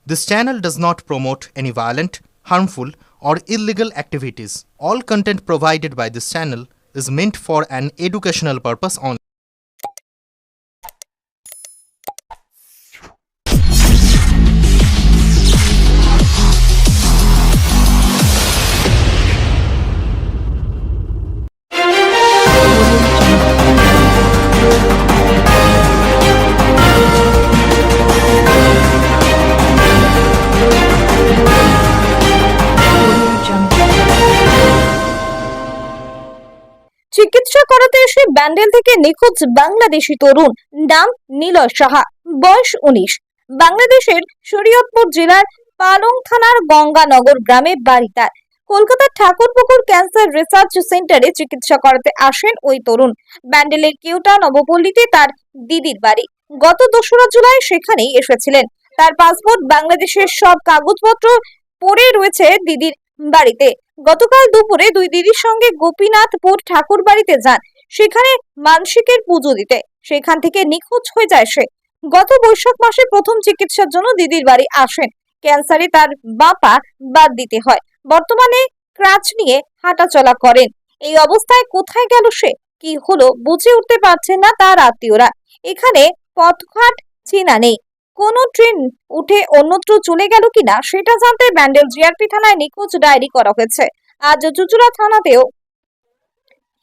This channel does not promote any violent, harmful, or illegal activities. All content provided by this channel is meant for an educational purpose only. চিকিৎসা করাতে এসে ব্যান্ডেল থেকে নিখোঁজ বাংলাদেশি তরুণ, নাম নিলয় সাহা, বয়স 19। বাংলাদেশের শরীয়তপুর জেলার পালং থানার গঙ্গানগর গ্রামে বাড়ি তার। কলকাতার ঠাকুরপুকুর ক্যান্সার রিসার্চ সেন্টারে চিকিৎসা করাতে আসেন ওই তরুণ। ব্যান্ডেলের কেওটা নবপল্লীতে তার দিদির বাড়ি। গত 2রা জুলাই সেখানেই এসেছিলেন। তার পাসপোর্ট, বাংলাদেশের সব কাগজপত্র পড়ে রয়েছে দিদির বাড়িতে। গতকাল দুপুরে দুই দিদির সঙ্গে গোপীনাথপুর ঠাকুর বাড়িতে যান, সেখানে মানসিকের পুজো দিতে। সেখান থেকে নিখোঁজ হয়ে যায় সে। গত বৈশাখ মাসে প্রথম চিকিৎসার জন্য দিদির বাড়ি আসেন। ক্যান্সারে তার বাঁ পা বাদ দিতে হয়। বর্তমানে ক্রাচ নিয়ে হাঁটাচলা করেন। এই অবস্থায় কোথায় গেল সে, কি হলো বুঝে উঠতে পারছেন না তার আত্মীয়রা। এখানে পথঘাট চেনা নেই, কোন ট্রেন উঠে অন্যত্র চলে গেল কিনা সেটা জানতে ব্যান্ডেল জিআরপি থানায় নিখোঁজ ডায়েরি করা হয়েছে। আজ চুঁচুড়া থানাতেও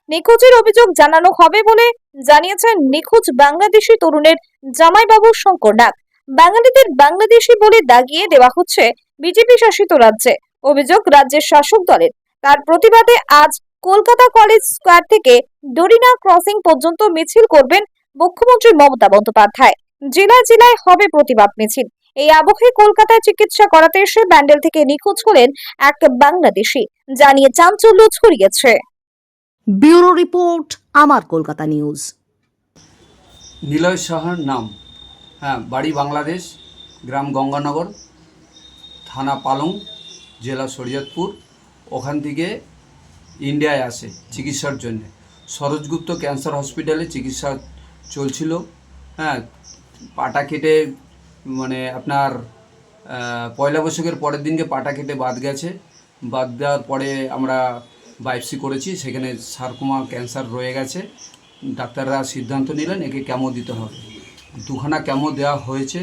নিখোঁজের অভিযোগ জানানো হবে বলে জানিয়েছেন নিখোঁজ বাংলাদেশি তরুণের জামাইবাবু শঙ্কর নাগ। বাঙালিদের বাংলাদেশি বলে দাগিয়ে দেওয়া হচ্ছে বিজেপি শাসিত রাজ্যে। অভিযোগ রাজ্যের শাসক দলের। তার প্রতিবাদে আজ কলকাতা কলেজ স্কোয়ার থেকে ডোরিনা ক্রসিং পর্যন্ত মিছিল করবেন মুখ্যমন্ত্রী মমতা বন্দ্যোপাধ্যায়। জেলায় জেলায় হবে প্রতিবাদ মিছিল। এই আবহে কলকাতায় চিকিৎসা করাতে এসে ব্যান্ডেল থেকে নিখোঁজ হলেন এক বাংলাদেশি, জানিয়ে চাঞ্চল্য ছড়িয়েছে। ব্যুরো রিপোর্ট, আমার কলকাতা নিউজ। নিলয় সাহার নাম, বাড়ি বাংলাদেশ, গ্রাম গঙ্গানগর, থানা পালং, জেলা শরীয়তপুর। ওখান থেকে ইন্ডিয়ায় আসে চিকিৎসার জন্যে। সরোজগুপ্ত ক্যান্সার হসপিটালে চিকিৎসা চলছিল। পাটা কেটে মানে আপনার পয়লা বৈশাখের পরের দিনকে পাটা কেটে বাদ গেছে। বাদ দেওয়ার পরে আমরা বায়োপসি করেছি, সেখানে সারকোমা ক্যান্সার রয়ে গেছে। ডাক্তাররা সিদ্ধান্ত নিলেন একে ক্যামো দিতে হবে। 2খানা ক্যামো দেওয়া হয়েছে।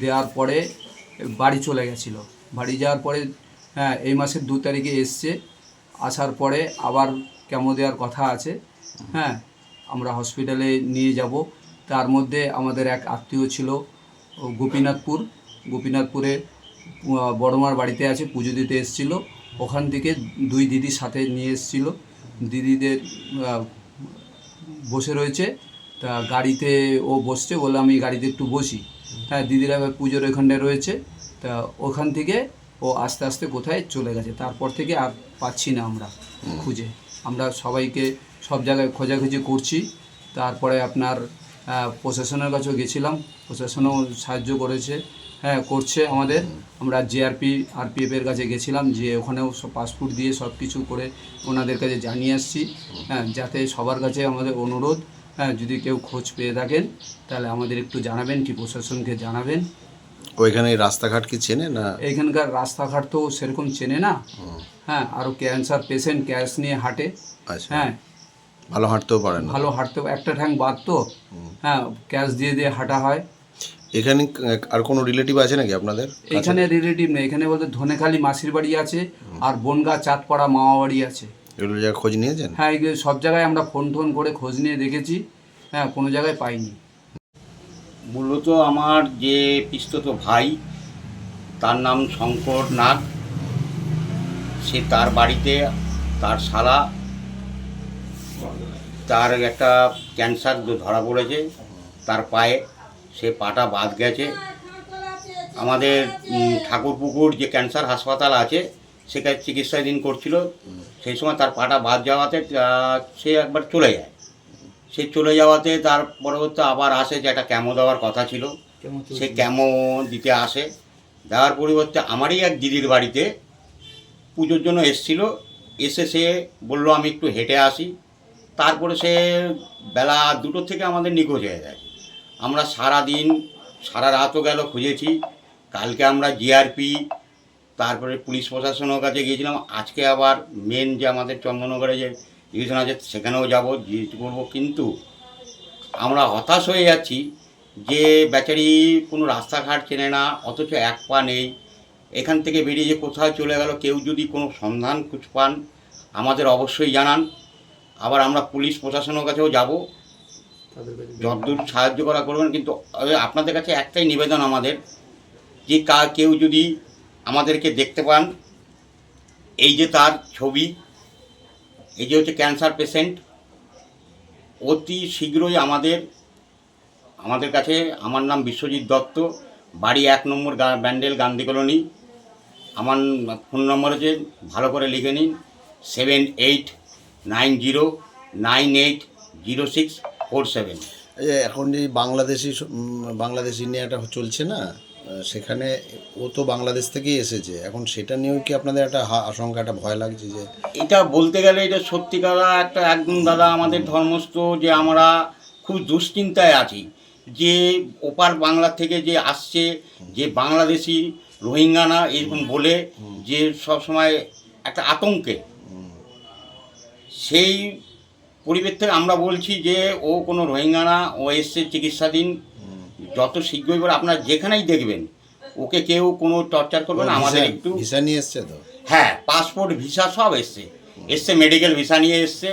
দেওয়ার পরে বাড়ি চলে গেছিলো। বাড়ি যাওয়ার পরে এই মাসের 2 তারিখে এসছে। আসার পরে আবার ক্যামো দেওয়ার কথা আছে। আমরা হসপিটালে নিয়ে যাব। তার মধ্যে আমাদের এক আত্মীয় ছিল গোপীনাথপুরে বড়মার বাড়িতে আছে, পুজো দিতে এসেছিলো। ওখান থেকে 2 দিদির সাথে নিয়ে এসেছিল। দিদিদের বসে রয়েছে, তা গাড়িতে ও বসছে, বলে আমি গাড়িতে একটু বসি। দিদিরা পুজোর ওখানটায় রয়েছে। তা ওখান থেকে ও আস্তে আস্তে কোথায় চলে গেছে। তারপর থেকে আর পাচ্ছি না আমরা খুঁজে। আমরা সবাইকে সব জায়গায় খোঁজাখুঁজি করছি। তারপরে আপনার প্রশাসনের কাছেও গেছিলাম, প্রশাসনও সাহায্য করছে আমাদের। আমরা আরপিএফের কাছে গেছিলাম, যে ওখানেও সব পাসপোর্ট দিয়ে সব কিছু করে ওনাদের কাছে জানিয়ে আসছি। যাতে সবার কাছে আমাদের অনুরোধ, যদি কেউ খোঁজ পেয়ে থাকেন তাহলে আমাদের একটু জানাবেন, কি প্রশাসনকে জানাবেন। ওইখানে রাস্তাঘাট কি চেনে না? এইখানকার রাস্তাঘাট তো সেরকম চেনে না। আরও ক্যান্সার পেশেন্ট ক্যাশ নিয়ে হাঁটে। আচ্ছা, ভালো হাঁটতেও পারে না? ভালো হাঁটতেও, একটা ঠ্যাং বাদ তো, ক্যাশ দিয়ে দিয়ে হাঁটা হয়। এখানে আর কোনো রিলেটিভ আছে নাকি আপনাদের? এখানে রিলেটিভ নেই। এখানে বলতে ধনেখালি মাসির বাড়ি আছে, আর বনগা চাঁদপাড়া মামা বাড়ি আছে। এগুলো জায়গায় খোঁজ নিয়েছেন? এগুলো সব জায়গায় আমরা ফোন করে খোঁজ নিয়ে দেখেছি, কোনো জায়গায় পাইনি। মূলত আমার যে পিস্তত ভাই, তার নাম শঙ্কর নাগ। সে তার বাড়িতে তার শালা, তার একটা ক্যান্সার ধরা পড়েছে তার পায়ে। সে পাটা বাদ গেছে। আমাদের ঠাকুরপুকুর যে ক্যান্সার হাসপাতাল আছে সেখানে চিকিৎসাধীন করছিল। সেই সময় তার পাটা বাদ যাওয়াতে সে একবার চলে যায়। সে চলে যাওয়াতে তার পরবর্তী আবার আসে, যে একটা ক্যামো দেওয়ার কথা ছিল, সে ক্যামো দিতে আসে। দেওয়ার পরিবর্তে আমারই এক দিদির বাড়িতে পুজোর জন্য এসেছিল। এসে সে বলল আমি একটু হেঁটে আসি। তারপরে সে বেলা 2টো থেকে আমাদের নিখোঁজ হয়ে যায়। আমরা সারা দিন সারা রাতও গেল খুঁজেছি, কালকে আমরা জিআরপি তারপরে পুলিশ প্রশাসনের কাছে গিয়েছিলাম। আজকে আবার মেন যে আমাদের চন্দননগরে যে ডিভিশন আছে সেখানেও যাব, জিজ্ঞেস করবো। কিন্তু আমরা হতাশ হয়ে যাচ্ছি যে বেচারি কোনো রাস্তাঘাট চেনে না, অথচ এক পা নেই। এখান থেকে বেরিয়ে যে কোথায় চলে গেল, কেউ যদি কোনো সন্ধান খুঁজ পান আমাদের অবশ্যই জানান। আবার আমরা পুলিশ প্রশাসনের কাছেও যাব, যতদূর সাহায্য করা করবেন। কিন্তু আপনাদের কাছে একটাই নিবেদন আমাদের, যে কেউ যদি আমাদেরকে দেখতে পান, এই যে তার ছবি, এই যে হচ্ছে ক্যান্সার পেশেন্ট, অতি শীঘ্রই আমাদের কাছে। আমার নাম বিশ্বজিৎ দত্ত, বাড়ি 1 নম্বর ব্যান্ডেল গান্ধী কলোনি। আমার ফোন নম্বর হচ্ছে, ভালো করে লিখে নিন, 7890980647। এই যে এখন যে বাংলাদেশি নিয়ে একটা চলছে না, সেখানে ও তো বাংলাদেশ থেকেই এসেছে, এখন সেটা নিয়েও কি আপনাদের একটা আশঙ্কা, একটা ভয় লাগছে? যে এটা বলতে গেলে এটা সত্যিকার একটা একদম দাদা আমাদের ধর্মস্থ, যে আমরা খুব দুশ্চিন্তায় আছি যে ওপার বাংলা থেকে যে আসছে, যে বাংলাদেশি রোহিঙ্গা না এরকম বলে যে সব সময় একটা আতঙ্কে, সেই পরিবেশ থেকে আমরা বলছি যে ও কোনো রোহিঙ্গা না, ও এসছে চিকিৎসাধীন। যত শীঘ্রই করে আপনারা যেখানেই দেখবেন ওকে কেউ কোনো টর্চার করবে না। আমাদের একটু ভিসা নিয়ে এসছে তো? হ্যাঁ, পাসপোর্ট ভিসা সব এসছে, মেডিকেল ভিসা নিয়ে এসছে,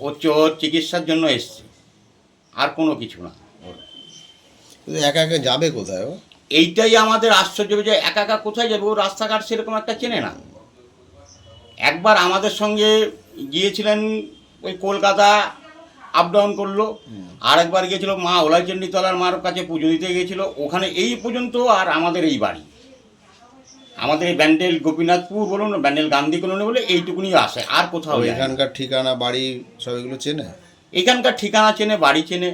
ওর চিকিৎসার জন্য এসছে, আর কোনো কিছু না। একা একা যাবে কোথায় ও? এইটাই আমাদের আশ্চর্য যে একা একা কোথায় যাবে, ও রাস্তাঘাট সেরকম একটা চেনে না। একবার আমাদের সঙ্গে গিয়েছিলেন ওই কলকাতা, আপ ডাউন করলো। আর একবার গিয়েছিল মা ওলাইচণ্ডীতলার মার কাছে পুজো দিতে গিয়েছিল, ওখানে এই পর্যন্ত। আর আমাদের এই বাড়ি, আমাদের এই ব্যান্ডেল গোপীনাথপুর বলুন, ব্যান্ডেল গান্ধী কলোনি বলে এইটুকুনি আসে, আর কোথাও যায় না। এখানকার ঠিকানা, বাড়ি সব এগুলো চেনে? এখানকার ঠিকানা চেনে, বাড়ি চেনে,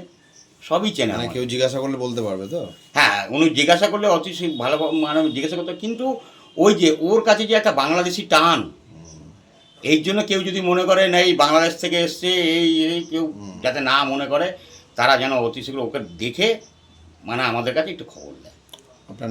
সবই চেনে। মানে কেউ জিজ্ঞাসা করলে বলতে পারবে তো? হ্যাঁ, উনি জিজ্ঞাসা করলে অতি ভালো, মানে জিজ্ঞাসা করতে। কিন্তু ওই যে ওর কাছে যে একটা বাংলাদেশি টান, এই জন্য কেউ যদি মনে করে না এই বাংলাদেশ থেকে এসছে, এই কেউ যাতে না মনে করে, তারা যেন অতি শীঘ্র ওকে দেখে মানে আমাদের কাছে একটু খবর দেয়। আপনার